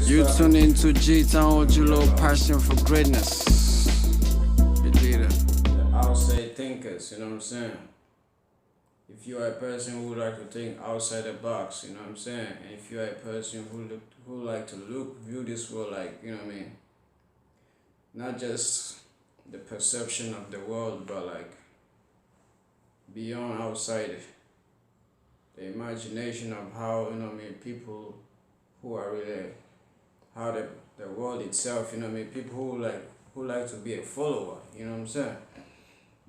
You tune into Gtownogloc, passion for greatness. The leader. The outside thinkers, you know what I'm saying? If you are a person who like to think outside the box, you know what I'm saying? And if you are a person who like to view this world like, you know what I mean? Not just the perception of the world, but like beyond outside it. The imagination of how, you know what I mean, people who are really, how the world itself, you know what I mean, people who like to be a follower, you know what I'm saying?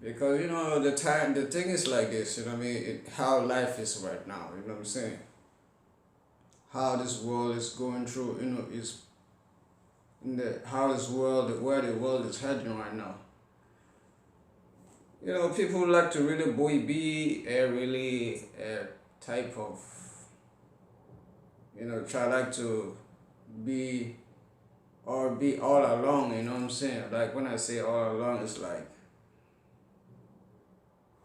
Because you know the thing is like this, you know what I mean, how life is right now, you know what I'm saying? How this world is going through, you know, is in the how this world where the world is heading right now. You know, people like to really be a really type of, you know, try like to be or be all along, you know what I'm saying? Like when I say all along, it's like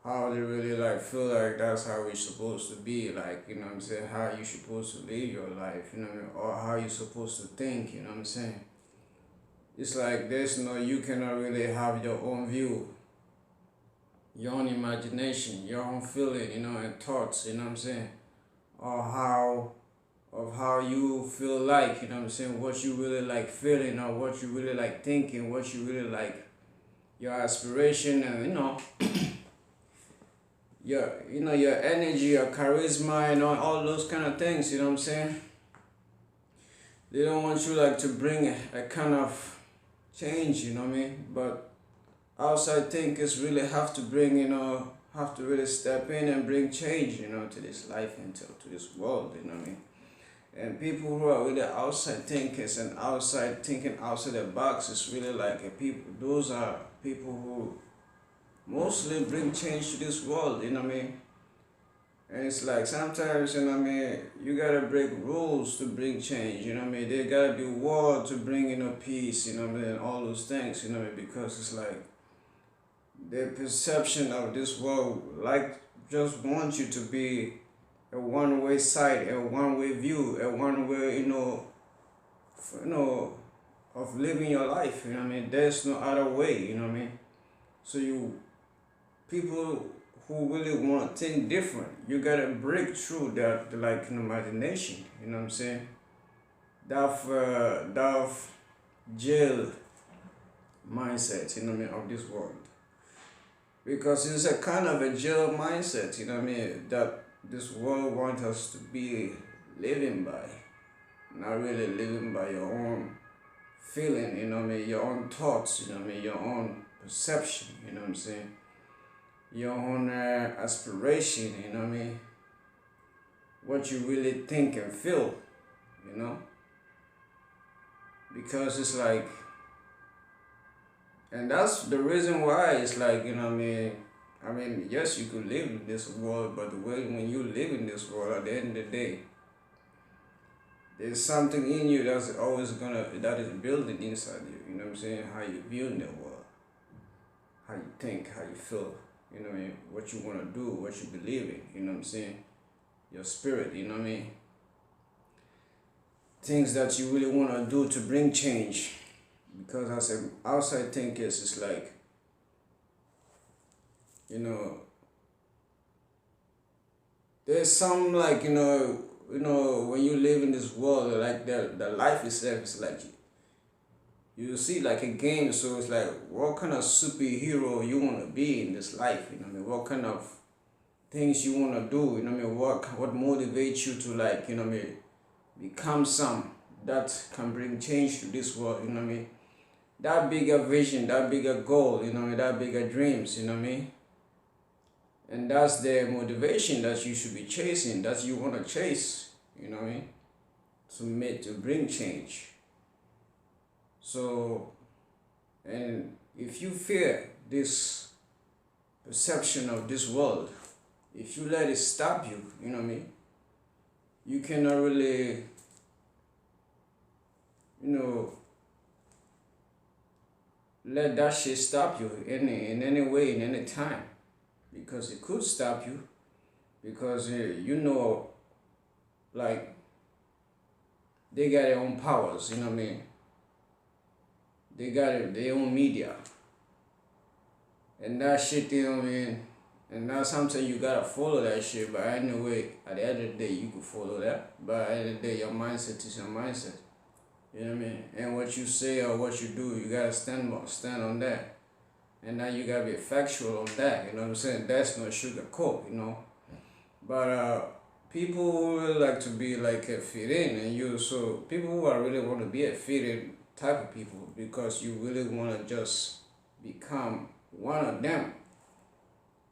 how they really like feel like that's how it's supposed to be, like, you know what I'm saying, how you supposed to live your life, you know what I mean? Or how you supposed to think, you know what I'm saying? It's like you cannot really have your own view, your own imagination, your own feeling, you know, and thoughts, you know what I'm saying? Or how you feel like, you know what I'm saying, what you really like feeling or what you really like thinking, what you really like, your aspiration and you know your energy, your charisma, and all those kind of things, you know what I'm saying? They don't want you like to bring a kind of change, you know what I mean? But outside thinkers really have to bring, you know, have to really step in and bring change, you know, to this life and to this world, you know what I mean? And people who are really outside thinkers and outside thinking outside the box is really like those are people who mostly bring change to this world, you know what I mean? And it's like sometimes, you know what I mean, you gotta break rules to bring change, you know what I mean? There gotta be war to bring, you know, peace, you know what I mean, and all those things, you know what I mean? Because it's like the perception of this world like just wants you to be a one-way side, a one-way view, a one-way, of living your life, you know what I mean? There's no other way, you know what I mean? So people who really want to think different, you gotta break through that, like, imagination, you know what I'm saying? That jail mindset, you know what I mean, of this world. Because it's a kind of a jail mindset, you know what I mean, that this world wants us to be living by. Not really living by your own feeling, you know what I mean, your own thoughts, you know what I mean, your own perception, you know what I'm saying, your own aspiration, you know what I mean, what you really think and feel, you know, because it's like, and that's the reason why it's like, you know what I mean, yes, you could live in this world, but the way when you live in this world, at the end of the day, there's something in you that's always that is building inside you, you know what I'm saying, how you view in the world, how you think, how you feel, you know what I mean, what you want to do, what you believe in, you know what I'm saying, your spirit, you know what I mean, things that you really want to do to bring change. Because as an outside thinker, it's like, you know, there's some like, when you live in this world, like the life itself is like, you see like a game, so it's like, what kind of superhero you want to be in this life, you know what I mean, what kind of things you want to do, you know what I mean, what motivates you to, like, you know what I mean, become some that can bring change to this world, you know what I mean, that bigger vision, that bigger goal, you know what I mean, that bigger dreams, you know what I mean, and that's the motivation that you should be chasing, that you want to chase, you know what I mean, to bring change. So, and if you fear this perception of this world, if you let it stop you, you know what I mean, you cannot really, let that shit stop you in any way, in any time, because it could stop you, because like they got their own powers, you know what I mean? They got their own media. And that shit, you know what I mean? And now sometimes you gotta follow that shit, but anyway, at the end of the day, you can follow that. But at the end of the day, your mindset is your mindset. You know what I mean? And what you say or what you do, you gotta stand on that. And now you gotta be factual on that, you know what I'm saying? That's no sugarcoat, you know? But people who really like to be like a fit in, and so people who are really want to be a fit in type of people, because you really want to just become one of them.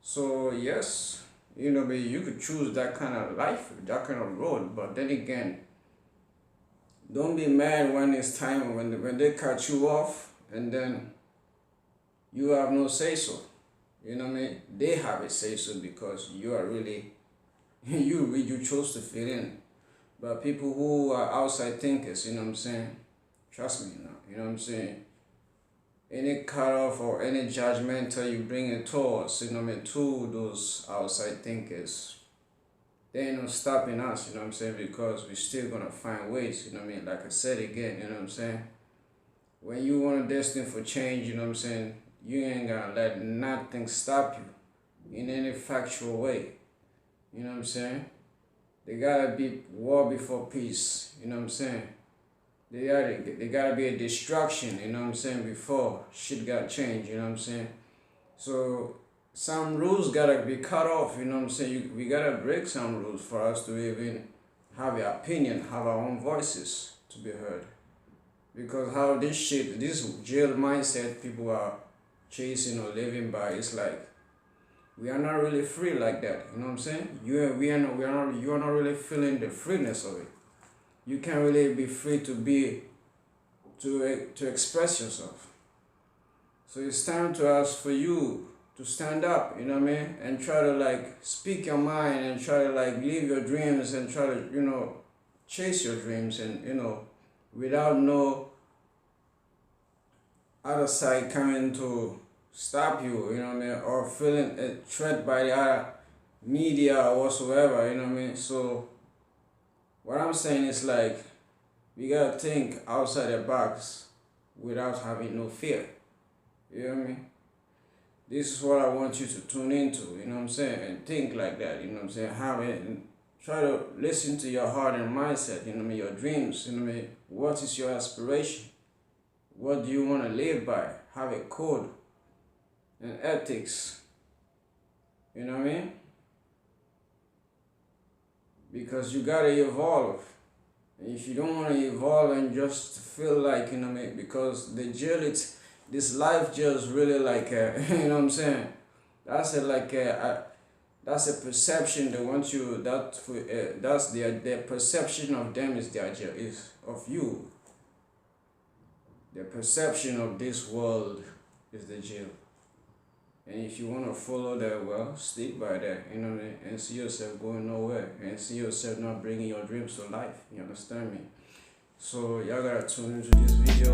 So yes, you know, you could choose that kind of life, that kind of road. But then again, don't be mad when it's time, when they cut you off, and then you have no say so. You know what I mean? They have a say so because you are really, you chose to fit in. But people who are outside thinkers, you know what I'm saying? Trust me, you know what I'm saying? Any cutoff or any judgmental you bring it towards, you know what I mean, to those outside thinkers, they ain't no stopping us, you know what I'm saying, because we still gonna find ways, you know what I mean, like I said again, you know what I'm saying, when you want to destined for change, you know what I'm saying, you ain't gonna let nothing stop you in any factual way, you know what I'm saying, they gotta be war before peace, you know what I'm saying. They gotta be a distraction, you know what I'm saying, before shit got changed, you know what I'm saying. So some rules gotta be cut off, you know what I'm saying. We gotta break some rules for us to even have an opinion, have our own voices to be heard. Because how this jail mindset people are chasing or living by, it's like we are not really free like that, you know what I'm saying. You are not really feeling the freeness of it. You can't really be free to express yourself. So it's time for you to stand up, you know what I mean, and try to like speak your mind and try to like live your dreams and try to, you know, chase your dreams, and you know, without no other side coming to stop you, you know what I mean, or feeling a threat by the other media or whatsoever, you know what I mean. So what I'm saying is like, we gotta think outside the box without having no fear. You know what I mean? This is what I want you to tune into, you know what I'm saying? And think like that, you know what I'm saying? Have it and try to listen to your heart and mindset, you know what I mean? Your dreams, you know what I mean? What is your aspiration? What do you want to live by? Have a code and ethics. You know what I mean? Because you gotta evolve. And if you don't want to evolve and just feel like, you know what I mean, because the jail, this life jail is really like you know what I'm saying, that's that's a perception they want you, that's their perception of them is their jail, is of you. The perception of this world is the jail. And if you want to follow that, well, stick by that, you know what I mean? And see yourself going nowhere, and see yourself not bringing your dreams to life. You understand me? So y'all gotta tune into this video.